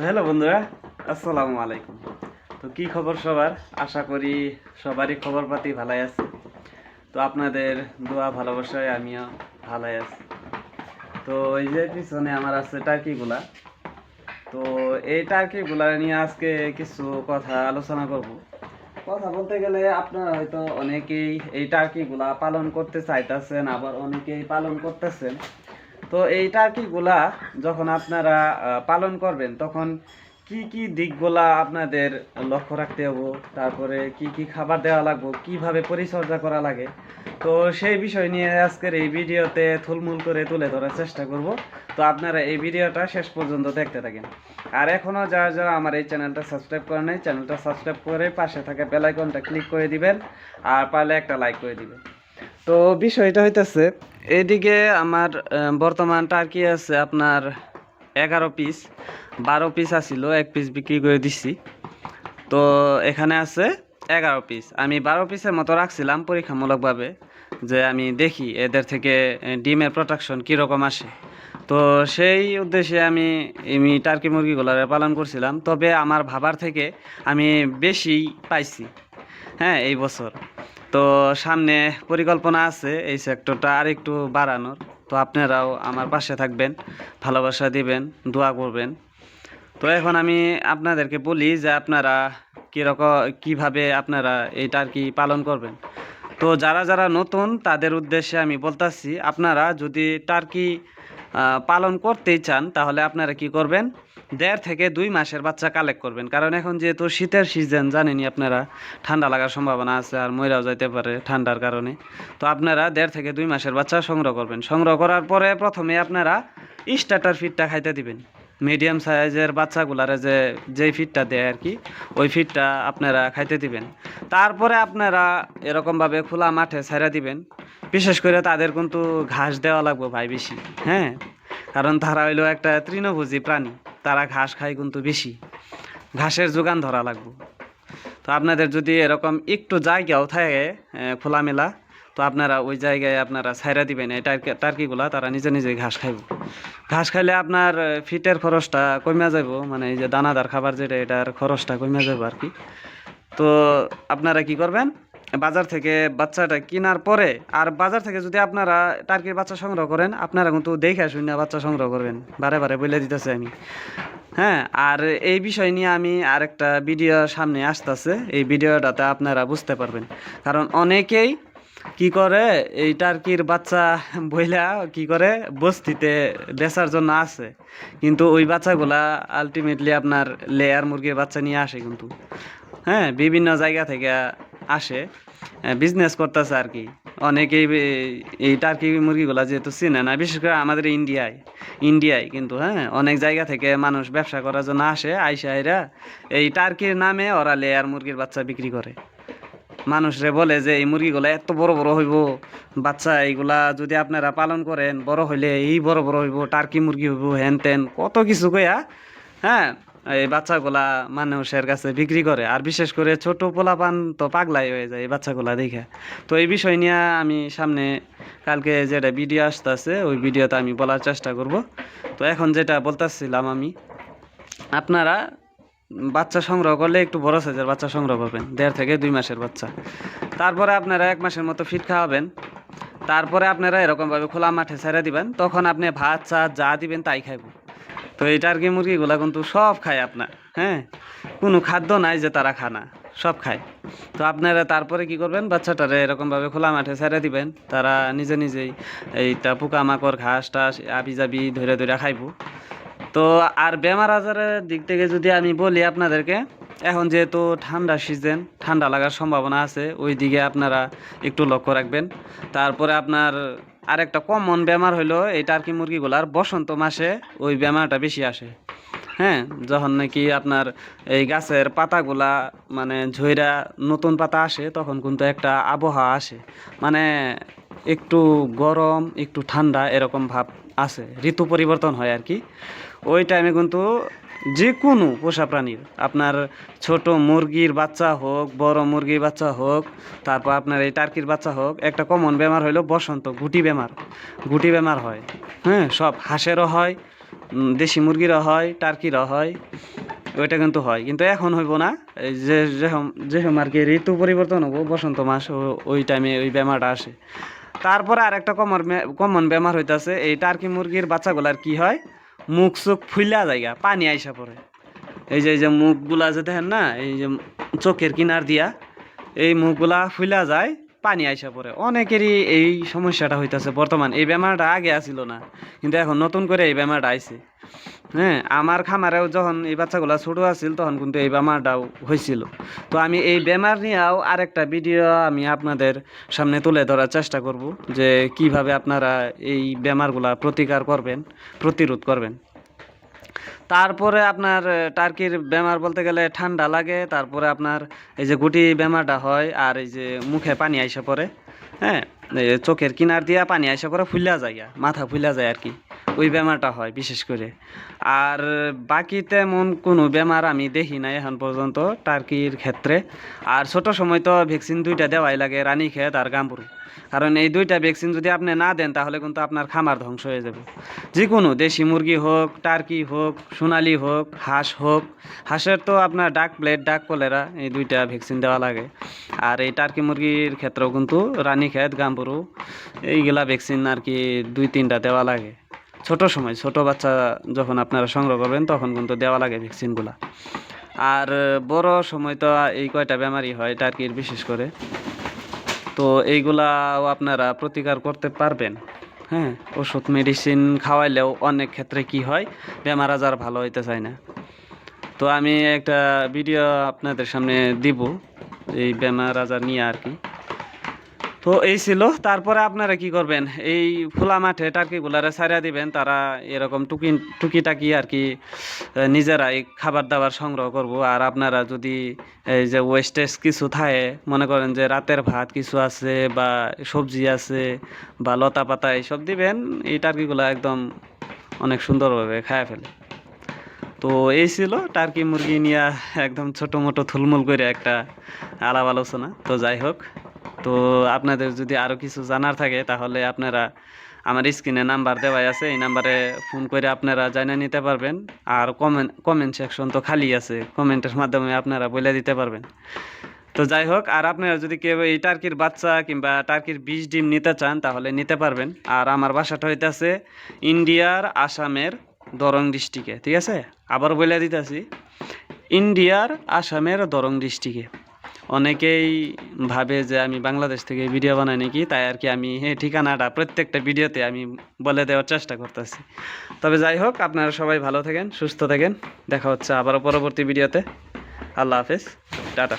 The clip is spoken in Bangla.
হ্যালো বন্ধুরা, আসসালামু আলাইকুম। তো কি খবর সবার? আশা করি সবারই খবর পাতি ভালোই আছে। তো আপনাদের দোয়া ভালোবাসায় আমিও ভালোই আছি। তো এই যে পিছনে আমার আছে টার্কিগুলা। তো এই টার্কিগুলা নিয়ে আজকে কিছু কথা আলোচনা করব। কথা বলতে গেলে আপনারা হয়তো অনেকেই এই টার্কিগুলা পালন করতে চাইতেছেন, আবার অনেকেই পালন করতেছেন। তো এই টার্কিগুলা যখন আপনারা পালন করবেন তখন কি কি দিকগুলা আপনাদের লক্ষ্য রাখতে হবে, তারপরে কি কি খাবার দেওয়া লাগবে, কিভাবে পরিচর্যা করা লাগে, তো সেই বিষয় নিয়ে আজকের এই ভিডিওতে থুলমুল করে তুলে ধরার চেষ্টা করব। তো আপনারা এই ভিডিওটা শেষ পর্যন্ত দেখতে থাকেন। আর এখনও যারা যারা আমার এই চ্যানেলটা সাবস্ক্রাইব করে নেই, চ্যানেলটা সাবস্ক্রাইব করে পাশে থাকা বেল আইকনটা ক্লিক করে দিবেন, আর পারলে একটা লাইক করে দিবেন। তো বিষয়টা হইতেছে, এদিকে আমার বর্তমান টার্কি আছে আপনার 11 পিস। 12 পিস আসিল, 1 পিস বিক্রি করে দিছি। তো এখানে আছে 11 পিস। আমি 12 পিসের মতো রাখছিলাম পরীক্ষামূলকভাবে, যে আমি দেখি এদের থেকে ডিমের প্রোডাকশন কীরকম আসে। তো সেই উদ্দেশ্যে আমি টার্কি মুরগিগুলো পালন করছিলাম, তবে আমার ভাবার থেকে আমি বেশি পাইছি, হ্যাঁ, এই বছর। তো সামনে পরিকল্পনা আছে এই সেক্টরটা আর একটু বাড়ানোর। তো আপনারাও আমার পাশে থাকবেন, ভালোবাসা দিবেন, দোয়া করবেন। তো এখন আমি আপনাদেরকে বলি যে আপনারা কীরকম কীভাবে আপনারা এই টার্কি পালন করবেন। তো যারা যারা নতুন তাদের উদ্দেশ্যে আমি বলতাছি, আপনারা যদি টার্কি পালন করতেই চান তাহলে আপনারা কি করবেন, 1.5 থেকে 2 মাসের বাচ্চা কালেক্ট করবেন। কারণ এখন যেহেতু শীতের সিজন, জানেনই আপনারা, ঠান্ডা লাগার সম্ভাবনা আছে আর মইরাও যাইতে পারে ঠান্ডার কারণে। তো আপনারা 1.5 থেকে 2 মাসের বাচ্চা সংগ্রহ করবেন। সংগ্রহ করার পরে প্রথমে আপনারা স্টার্টার ফিডটা খাইতে দিবেন। মিডিয়াম সাইজের বাচ্চাগুলারে যেই ফিডটা দেয় আর কি, ওই ফিডটা আপনারা খাইতে দিবেন। তারপরে আপনারা এরকমভাবে খোলা মাঠে ছেড়ে দিবেন। বিশেষ করে তাদের কিন্তু ঘাস দেওয়া লাগবে ভাই বেশি, হ্যাঁ, কারণ তারা হইলো একটা তৃণভোজী প্রাণী, তারা ঘাস খায় কিন্তু বেশি, ঘাসের যোগান ধরা লাগবে। তো আপনাদের যদি এরকম একটু জায়গাও থাকে খোলামেলা, তো আপনারা ওই জায়গায় আপনারা ছাইরা দিবেন এই টার্কিগুলা, তারা নিজে নিজে ঘাস খাইব। ঘাস খাইলে আপনার ফিটের খরচটা কমে যাব, মানে এই যে দানাদার খাবার যেটা, এটার খরচটা কমে যাব আর কি। তো আপনারা কি করবেন, বাজার থেকে বাচ্চাটা কেনার পরে, আর বাজার থেকে যদি আপনারা টার্কির বাচ্চা সংগ্রহ করেন, আপনারা কিন্তু দেখে শুনে বাচ্চা সংগ্রহ করবেন, বারে বারে বলে দিতেছে আমি, হ্যাঁ। আর এই বিষয় নিয়ে আমি আরেকটা ভিডিও সামনে আসতেছে, এই ভিডিওটাতে আপনারা বুঝতে পারবেন। কারণ অনেকেই কি করে, এই টার্কির বাচ্চা বইলা কি করে বস্তিতে বেচার জন্য আছে, কিন্তু ওই বাচ্চাগুলা আলটিমেটলি আপনার লেয়ার মুরগির বাচ্চা নিয়ে আসে কিন্তু, হ্যাঁ, বিভিন্ন জায়গা থেকে আসে, বিজনেস করতেছে আর কি। অনেকেই এই টার্কি মুরগিগুলা যেহেতু চিনে না, বিশেষ করে আমাদের ইন্ডিয়ায় কিন্তু, হ্যাঁ, অনেক জায়গা থেকে মানুষ ব্যবসা করার জন্য আসে, আইসা এরা এই টার্কির নামে ওরা লেয়ার মুরগির বাচ্চা বিক্রি করে। মানুষরে বলে যে এই মুরগিগুলা এত বড় বড় হইব, বাচ্চা এইগুলা যদি আপনারা পালন করেন, বড় হইলে এই বড় বড় হইব, টার্কি মুরগি হইব, হ্যান ত্যান কত কিছু কইয়া, হ্যাঁ, এই বাচ্চাগুলা মানুষের কাছে বিক্রি করে। আর বিশেষ করে ছোট পোলাপান তো পাগলাই হয়ে যায় এই বাচ্চাগুলা দেখে। তো এই বিষয় নিয়ে আমি সামনে কালকে যেটা ভিডিও আসতেছে, ওই ভিডিওতে আমি বলার চেষ্টা করব। তো এখন যেটা বলতেছিলাম আমি, আপনারা বাচ্চা সংগ্রহ করলে একটু বড় সাইজের বাচ্চা সংগ্রহ করবেন, 1.5 থেকে 2 মাসের বাচ্চা। তারপরে আপনারা 1 মাসের মতো ফিট খাওয়াবেন। তারপরে আপনারা এরকমভাবে খোলা মাঠে ছেড়ে দিবেন, তখন আপনি ভাত চা যা দিবেন তাই খাইব। তো এই টার্কি মুরগিগুলা কিন্তু সব খায় আপনার, হ্যাঁ, কোনো খাদ্য নাই যে তারা খানা, সব খায়। তো আপনারা তারপরে কি করবেন, বাচ্চাটারে এরকমভাবে খোলা মাঠে ছেড়ে দিবেন, তারা নিজে নিজেই এইটা পোকামাকড় ঘাস টাস আবি জাবি ধরে ধরে খাইব। তো আর বেমার আজারের দিক থেকে যদি আমি বলি আপনাদেরকে, এখন যেহেতু ঠান্ডা সিজন, ঠান্ডা লাগার সম্ভাবনা আছে, ওই দিকে আপনারা একটু লক্ষ্য রাখবেন। তারপরে আপনার আরেকটা কমন বেমার হইলো এই টার্কি মুরগিগুলার বসন্ত মাসে ওই বেমারটা বেশি আসে, হ্যাঁ, যখন নাকি আপনার এই গাছের পাতাগুলা মানে ঝইরা নতুন পাতা আসে, তখন কিন্তু একটা আবহাওয়া আসে, মানে একটু গরম একটু ঠান্ডা এরকম ভাব আছে, ঋতু পরিবর্তন হয় আর কি। ওই টাইমে কিন্তু যে কোনো পোষা প্রাণীর, আপনার ছোট মুরগির বাচ্চা হোক, বড় মুরগির বাচ্চা হোক, তারপর আপনার এই টার্কির বাচ্চা হোক, একটা কমন বেমার হইলো বসন্ত গুটি বেমার হয়, হ্যাঁ, সব হাঁসেরও হয়, দেশি মুরগিরও হয়, টার্কিরও হয়, ওইটা কিন্তু হয়, কিন্তু এখন হইব না। এই যে যেরকম আর কি ঋতু পরিবর্তন হবো, বসন্ত মাস, ওই টাইমে ওই বেমারটা আসে। তারপরে আর একটা কমন বেমার হইতাছে, এই টার্কি মুরগির বাচ্চাগুলার কি হয়, মুখ চোখ ফুইলা জায়গা পানি আইসা পড়ে। এই যে মুখগুলা যে দেখেন না, এই যে চোখের কিনার দিয়া এই মুখগুলা ফুইলা যায়, পানি আইসা পড়ে। অনেকেরই এই সমস্যাটা হইতাছে বর্তমান। এই বেমারটা আগে আসিল না, কিন্তু এখন নতুন করে এই বেমারটা আইছে। হ্যাঁ, আমার খামারেও যখন এই বাচ্চাগুলো ছোটো আছিল তখন কিন্তু এই বেমারটাও হয়েছিল। তো আমি এই বেমার নিয়েও আরেকটা ভিডিও আমি আপনাদের সামনে তুলে ধরার চেষ্টা করব, যে কিভাবে আপনারা এই বেমারগুলা প্রতিকার করবেন, প্রতিরোধ করবেন। তারপরে আপনার টার্কির বেমার বলতে গেলে ঠান্ডা লাগে, তারপরে আপনার এই যে গুটি বেমারটা হয়, আর এই যে মুখে পানি আইসা পড়ে। হ্যাঁ, এই যে চোখের কিনার দিয়া পানি আইসা পড়ে, ফুলা যায়, মাথা ফুলা যায় আর কি, ওই বেমারটা হয় বিশেষ করে। আর বাকি তেমন কোনো বেমার আমি দেখি নাই এখন পর্যন্ত টার্কির ক্ষেত্রে। আর ছোট সময় তো ভ্যাকসিন দুইটা দেওয়াই লাগে, রানীক্ষেত আর গাম্বুরু। কারণ এই দুইটা ভ্যাকসিন যদি আপনি না দেন তাহলে কিন্তু আপনার খামার ধ্বংস হয়ে যাবে। যে কোনো দেশি মুরগি হোক, টার্কি হোক, সোনালি হোক, হাঁস হোক। হাঁসের তো আপনার ডাক প্লেট, ডাক কলেরা, এই দুইটা ভ্যাকসিন দেওয়া লাগে। আর এই টার্কি মুরগির ক্ষেত্রেও কিন্তু রানীক্ষেত, গাম্বুরু, এইগুলা ভ্যাকসিন আর কি 2-3টা দেওয়া লাগে। ছোট সময়, ছোট বাচ্চা যখন আপনারা সংগ্রহ করবেন তখন কিন্তু দেওয়া লাগে ভ্যাকসিনগুলা। আর বড় সময় তো এই কয়টা বেমারই হয় টার্কির বিশেষ করে। তো এইগুলাও আপনারা প্রতিকার করতে পারবেন। হ্যাঁ, ওষুধ মেডিসিন খাওয়াইলেও অনেক ক্ষেত্রে কি হয়, বেমার আজার ভালো হইতে চায় না। তো আমি একটা ভিডিও আপনাদের সামনে দিব এই বেমার আজার নিয়ে আর কি। তো এই ছিল। তারপরে আপনারা কি করবেন, এই খোলা মাঠে টার্কিগুলারে ছাড়িয়ে দিবেন, তারা এরকম টুকিটাকি আর কি নিজেরাই খাবার দাবার সংগ্রহ করব। আর আপনারা যদি এই যে ওয়েস্টেজ কিছু থাকে, মনে করেন যে রাতের ভাত কিছু আছে বা সবজি আছে বা লতা পাতা, এইসব দিবেন, এই টার্কিগুলো একদম অনেক সুন্দরভাবে খায় ফেলে। তো এই ছিল টার্কি মুরগি নিয়ে একদম ছোটো মোটো থুলমুল করে একটা আলাপ আলোচনা। তো যাই হোক, তো আপনাদের যদি আরও কিছু জানার থাকে তাহলে আপনারা আমার স্ক্রিনে নাম্বার দেওয়াই আছে, এই নাম্বারে ফোন করে আপনারা জানিয়ে নিতে পারবেন। আর কমেন্ট সেকশন তো খালি আছে, কমেন্টের মাধ্যমে আপনারা বলে দিতে পারবেন। তো যাই হোক, আর আপনারা যদি কেউ এই টার্কির বাচ্চা কিংবা টার্কির 20 ডিম নিতে চান তাহলে নিতে পারবেন। আর আমার বাসাটা হইতেছে ইন্ডিয়ার আসামের দরং ডিস্ট্রিক্টে, ঠিক আছে? আবার বলে দিতেছি, ইন্ডিয়ার আসামের দরং ডিস্ট্রিক্টে। অনেকেই ভাবে যে আমি বাংলাদেশ থেকে ভিডিও বানাই নাকি, তাই আর কি আমি ঠিকানাটা প্রত্যেকটা ভিডিওতে আমি বলে দেওয়ার চেষ্টা করতেছি। তবে যাই হোক, আপনারা সবাই ভালো থাকেন, সুস্থ থাকেন। দেখা হচ্ছে আবারও পরবর্তী ভিডিওতে। আল্লাহ হাফেজ, টাটা।